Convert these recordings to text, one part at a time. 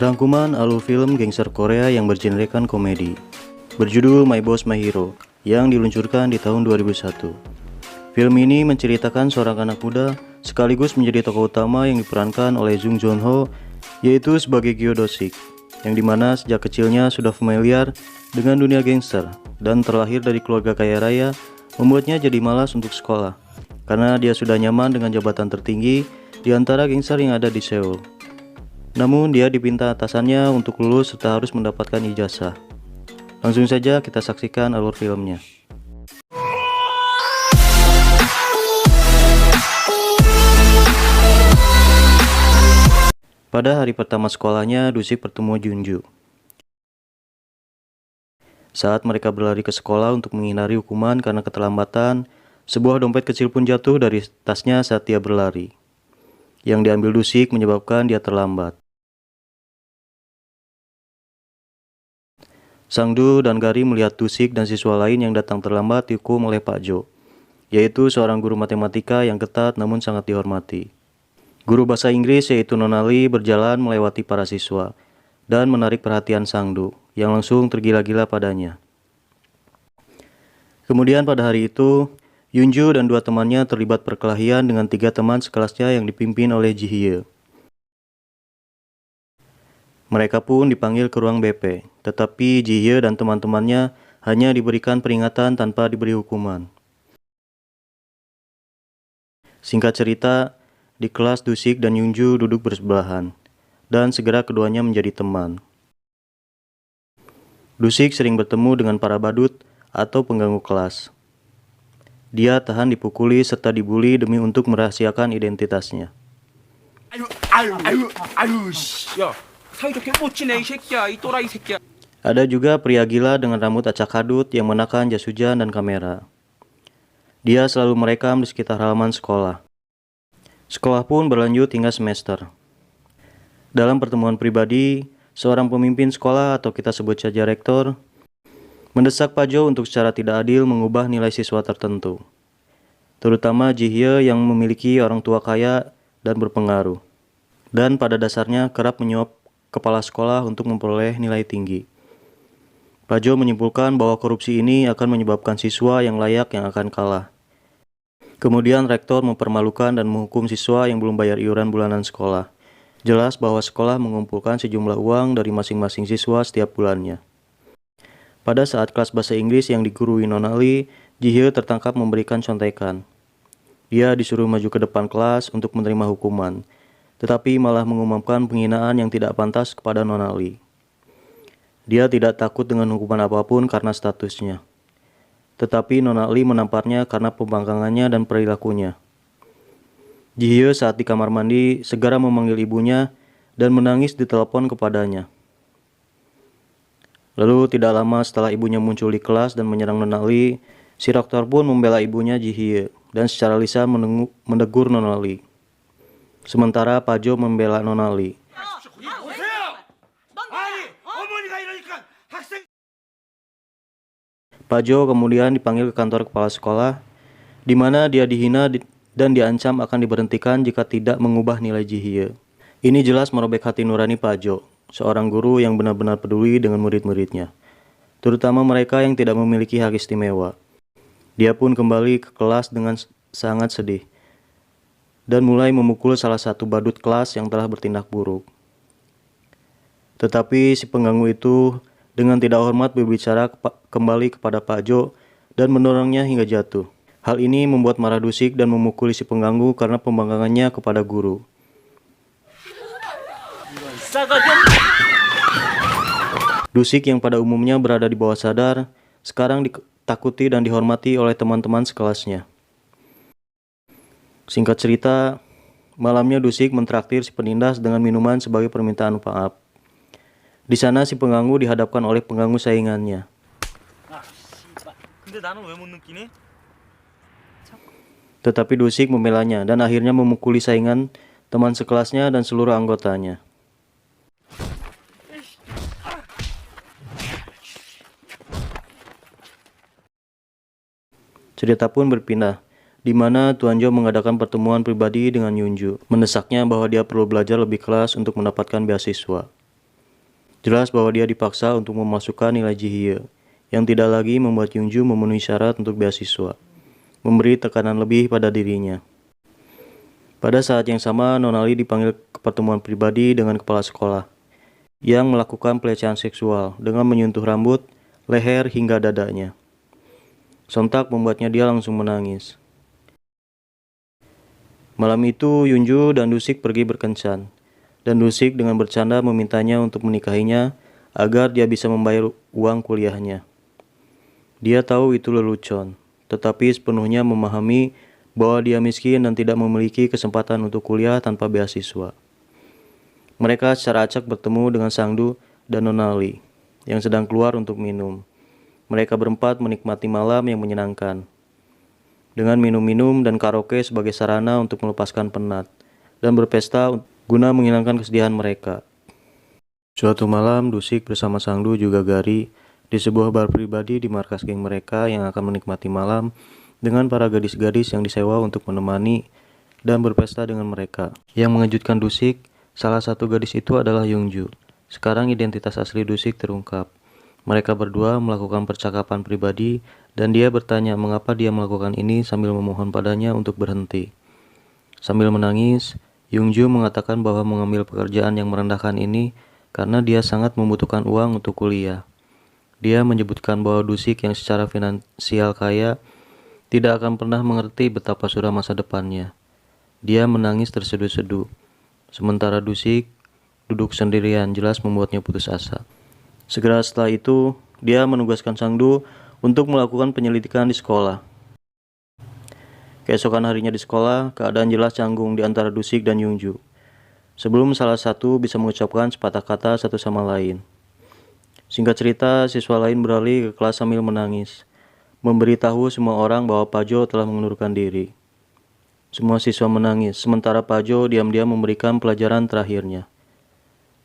Rangkuman alur film gangster Korea yang bergenrekan komedi, berjudul My Boss My Hero, yang diluncurkan di tahun 2001. Film ini menceritakan seorang anak muda sekaligus menjadi tokoh utama yang diperankan oleh Jung Joon Ho, yaitu sebagai Gyo Do-sik, yang dimana sejak kecilnya sudah familiar dengan dunia gangster dan terlahir dari keluarga kaya raya, membuatnya jadi malas untuk sekolah karena dia sudah nyaman dengan jabatan tertinggi di antara gangster yang ada di Seoul. Namun dia dipinta atasannya untuk lulus serta harus mendapatkan ijazah. Langsung saja kita saksikan alur filmnya. Pada hari pertama sekolahnya, Do-sik bertemu Junju. Saat mereka berlari ke sekolah untuk menghindari hukuman karena keterlambatan, sebuah dompet kecil pun jatuh dari tasnya saat dia berlari. Yang diambil Do-sik menyebabkan dia terlambat. Sang-do dan Gari melihat Do-sik dan siswa lain yang datang terlambat dihukum oleh Pak Jo, yaitu seorang guru matematika yang ketat namun sangat dihormati. Guru bahasa Inggris yaitu Nona Lee berjalan melewati para siswa dan menarik perhatian Sang-do yang langsung tergila-gila padanya. Kemudian pada hari itu, Yunju dan dua temannya terlibat perkelahian dengan tiga teman sekelasnya yang dipimpin oleh Ji-hye. Mereka pun dipanggil ke ruang BP, tetapi Ji-hye dan teman-temannya hanya diberikan peringatan tanpa diberi hukuman. Singkat cerita, di kelas Do-sik dan Yunju duduk bersebelahan, dan segera keduanya menjadi teman. Do-sik sering bertemu dengan para badut atau pengganggu kelas. Dia tahan dipukuli serta dibully demi untuk merahasiakan identitasnya. Ada juga pria gila dengan rambut acak hadut yang menekan jas hujan dan kamera. Dia selalu merekam di sekitar halaman sekolah. Sekolah pun berlanjut hingga semester. Dalam pertemuan pribadi, seorang pemimpin sekolah atau kita sebut saja rektor, mendesak Pak Jo untuk secara tidak adil mengubah nilai siswa tertentu, terutama Ji-hye yang memiliki orang tua kaya dan berpengaruh, dan pada dasarnya kerap menyuap kepala sekolah untuk memperoleh nilai tinggi. Pak Jo menyimpulkan bahwa korupsi ini akan menyebabkan siswa yang layak yang akan kalah. Kemudian rektor mempermalukan dan menghukum siswa yang belum bayar iuran bulanan sekolah. Jelas bahwa sekolah mengumpulkan sejumlah uang dari masing-masing siswa setiap bulannya. Pada saat kelas bahasa Inggris yang digurui Nona Lee, Ji-hye tertangkap memberikan contekan. Dia disuruh maju ke depan kelas untuk menerima hukuman, tetapi malah mengumumkan penghinaan yang tidak pantas kepada Nona Lee. Dia tidak takut dengan hukuman apapun karena statusnya. Tetapi Nona Lee menamparnya karena pembangkangannya dan perilakunya. Ji-hye saat di kamar mandi segera memanggil ibunya dan menangis di telepon kepadanya. Lalu tidak lama setelah ibunya muncul di kelas dan menyerang Nona Lee, si rektor pun membela ibunya Ji-hye dan secara lisan menegur Nona Lee. Sementara Pak Jo membela Nona Lee. Pak Jo kemudian dipanggil ke kantor kepala sekolah, di mana dia dihina dan diancam akan diberhentikan jika tidak mengubah nilai Ji-hye. Ini jelas merobek hati nurani Pak Jo, seorang guru yang benar-benar peduli dengan murid-muridnya, terutama mereka yang tidak memiliki hak istimewa. Dia pun kembali ke kelas dengan sangat sedih, dan mulai memukul salah satu badut kelas yang telah bertindak buruk. Tetapi si pengganggu itu dengan tidak hormat berbicara kembali kepada Pak Jo dan mendorongnya hingga jatuh. Hal ini membuat marah Do-sik dan memukuli si pengganggu karena pembangkangannya kepada guru. Do-sik yang pada umumnya berada di bawah sadar, sekarang ditakuti dan dihormati oleh teman-teman sekelasnya. Singkat cerita, malamnya Do-sik mentraktir si penindas dengan minuman sebagai permintaan maaf. Di sana si pengganggu dihadapkan oleh pengganggu saingannya. Tetapi Do-sik membelanya dan akhirnya memukuli saingan teman sekelasnya dan seluruh anggotanya. Cerita pun berpindah, di mana Tuan Jo mengadakan pertemuan pribadi dengan Yunju, mendesaknya bahwa dia perlu belajar lebih keras untuk mendapatkan beasiswa. Jelas bahwa dia dipaksa untuk memasukkan nilai Jihye, yang tidak lagi membuat Yungju memenuhi syarat untuk beasiswa, memberi tekanan lebih pada dirinya. Pada saat yang sama, Nonali dipanggil ke pertemuan pribadi dengan kepala sekolah, yang melakukan pelecehan seksual dengan menyentuh rambut, leher, hingga dadanya. Sontak membuatnya dia langsung menangis. Malam itu, Yunju dan Dusik pergi berkencan, dan Dusik dengan bercanda memintanya untuk menikahinya agar dia bisa membayar uang kuliahnya. Dia tahu itu lelucon, tetapi sepenuhnya memahami bahwa dia miskin dan tidak memiliki kesempatan untuk kuliah tanpa beasiswa. Mereka secara acak bertemu dengan Sangdu dan Nonali yang sedang keluar untuk minum. Mereka berempat menikmati malam yang menyenangkan, dengan minum-minum dan karaoke sebagai sarana untuk melepaskan penat dan berpesta guna menghilangkan kesedihan mereka. Suatu malam, Dusik bersama Sangdu juga Gari di sebuah bar pribadi di markas geng mereka yang akan menikmati malam dengan para gadis-gadis yang disewa untuk menemani dan berpesta dengan mereka. Yang mengejutkan Dusik, salah satu gadis itu adalah Yungju. Sekarang identitas asli Dusik terungkap. Mereka berdua melakukan percakapan pribadi dan dia bertanya mengapa dia melakukan ini sambil memohon padanya untuk berhenti. Sambil menangis, Yungju mengatakan bahwa mengambil pekerjaan yang merendahkan ini karena dia sangat membutuhkan uang untuk kuliah. Dia menyebutkan bahwa Dusik yang secara finansial kaya tidak akan pernah mengerti betapa suram masa depannya. Dia menangis terseduh-seduh. Sementara Dusik duduk sendirian, jelas membuatnya putus asa. Segera setelah itu, dia menugaskan Sangdu untuk melakukan penyelidikan di sekolah. Keesokan harinya di sekolah, keadaan jelas canggung di antara Dusik dan Yungju, sebelum salah satu bisa mengucapkan sepatah kata satu sama lain. Singkat cerita, siswa lain beralih ke kelas sambil menangis, memberitahu semua orang bahwa Pajo telah mengundurkan diri. Semua siswa menangis, sementara Pajo diam-diam memberikan pelajaran terakhirnya.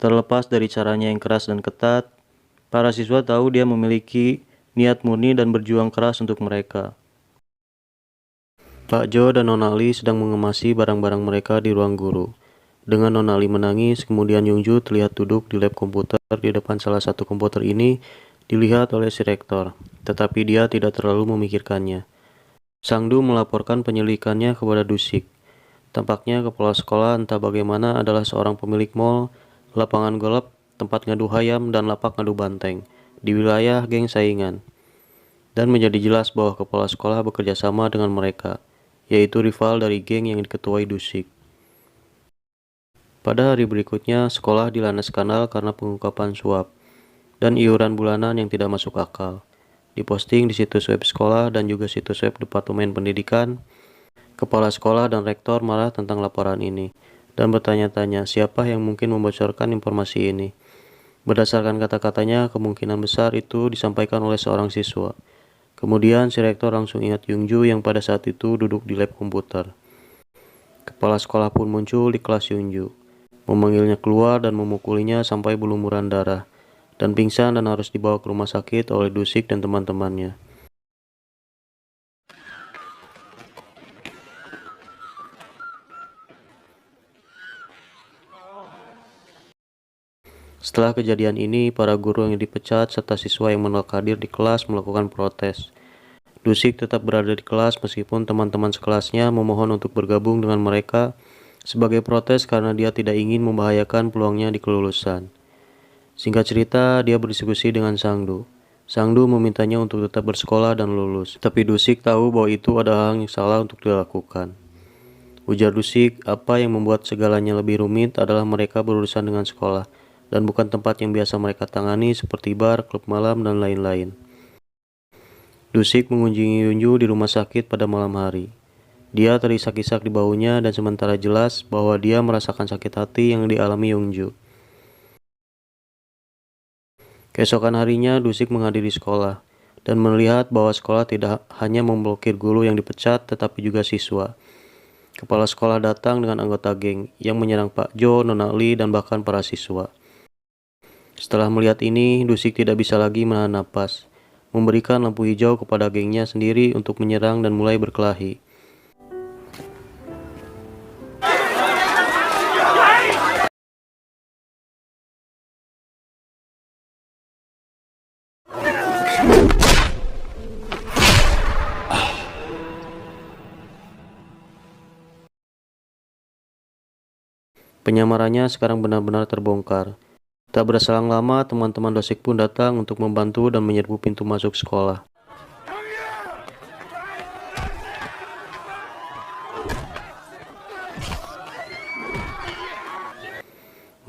Terlepas dari caranya yang keras dan ketat, para siswa tahu dia memiliki niat murni dan berjuang keras untuk mereka. Pak Jo dan Nonali sedang mengemasi barang-barang mereka di ruang guru. Dengan Nonali menangis, kemudian Yungju terlihat duduk di lab komputer. Di depan salah satu komputer ini dilihat oleh si rektor, tetapi dia tidak terlalu memikirkannya. Sangdu melaporkan penyelidikannya kepada Dusik. Tampaknya kepala sekolah entah bagaimana adalah seorang pemilik mall, lapangan golf, tempat ngadu hayam, dan lapak ngadu banteng di wilayah geng saingan. Dan menjadi jelas bahwa kepala sekolah bekerja sama dengan mereka, yaitu rival dari geng yang diketuai Dusik. Pada hari berikutnya, sekolah dilanda skandal karena pengungkapan suap dan iuran bulanan yang tidak masuk akal. Diposting di situs web sekolah dan juga situs web Departemen Pendidikan. Kepala sekolah dan rektor marah tentang laporan ini dan bertanya-tanya siapa yang mungkin membocorkan informasi ini. Berdasarkan kata-katanya, kemungkinan besar itu disampaikan oleh seorang siswa. Kemudian si rektor langsung ingat Yungju yang pada saat itu duduk di lab komputer. Kepala sekolah pun muncul di kelas Yungju, memanggilnya keluar dan memukulinya sampai berlumuran darah, dan pingsan dan harus dibawa ke rumah sakit oleh Dusik dan teman-temannya. Setelah kejadian ini, para guru yang dipecat serta siswa yang menolak hadir di kelas melakukan protes. Dusik tetap berada di kelas meskipun teman-teman sekelasnya memohon untuk bergabung dengan mereka sebagai protes karena dia tidak ingin membahayakan peluangnya di kelulusan. Singkat cerita, dia berdiskusi dengan Sangdu. Sangdu memintanya untuk tetap bersekolah dan lulus, tapi Dusik tahu bahwa itu adalah hal yang salah untuk dilakukan. Ujar Dusik, apa yang membuat segalanya lebih rumit adalah mereka berurusan dengan sekolah, dan bukan tempat yang biasa mereka tangani seperti bar, klub malam, dan lain-lain. Dusik mengunjungi Yunju di rumah sakit pada malam hari. Dia terisak-isak di bahunya dan sementara jelas bahwa dia merasakan sakit hati yang dialami Yunju. Keesokan harinya, Dusik menghadiri sekolah dan melihat bahwa sekolah tidak hanya memblokir guru yang dipecat tetapi juga siswa. Kepala sekolah datang dengan anggota geng yang menyerang Pak Jo, Nona Li, dan bahkan para siswa. Setelah melihat ini, Dusik tidak bisa lagi menahan napas, memberikan lampu hijau kepada gengnya sendiri untuk menyerang dan mulai berkelahi. Penyamarannya sekarang benar-benar terbongkar. Tak berselang lama, teman-teman Dosik pun datang untuk membantu dan menyerbu pintu masuk sekolah.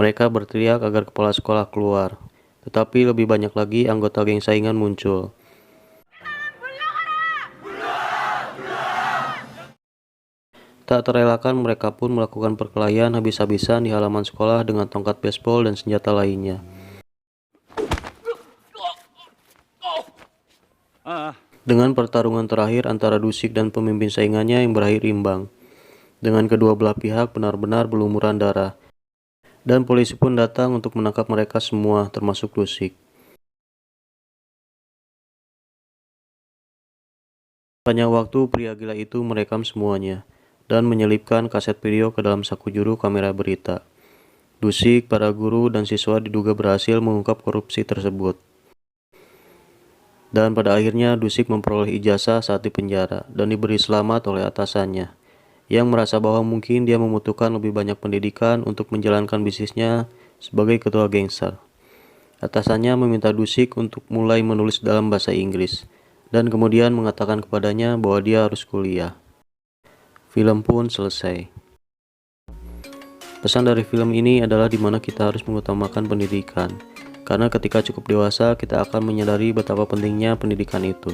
Mereka berteriak agar kepala sekolah keluar, tetapi lebih banyak lagi anggota geng saingan muncul. Tak terelakkan, mereka pun melakukan perkelahian habis-habisan di halaman sekolah dengan tongkat baseball dan senjata lainnya. Dengan pertarungan terakhir antara Dusik dan pemimpin saingannya yang berakhir imbang, dengan kedua belah pihak benar-benar berlumuran darah, dan polisi pun datang untuk menangkap mereka semua, termasuk Dusik. Banyak waktu pria gila itu merekam semuanya dan menyelipkan kaset video ke dalam saku juru kamera berita. Dusik, para guru, dan siswa diduga berhasil mengungkap korupsi tersebut. Dan pada akhirnya Dusik memperoleh ijazah saat di penjara dan diberi selamat oleh atasannya, yang merasa bahwa mungkin dia membutuhkan lebih banyak pendidikan untuk menjalankan bisnisnya sebagai ketua gangster. Atasannya meminta Dusik untuk mulai menulis dalam bahasa Inggris, dan kemudian mengatakan kepadanya bahwa dia harus kuliah. Film pun selesai. Pesan dari film ini adalah di mana kita harus mengutamakan pendidikan, karena ketika cukup dewasa kita akan menyadari betapa pentingnya pendidikan itu.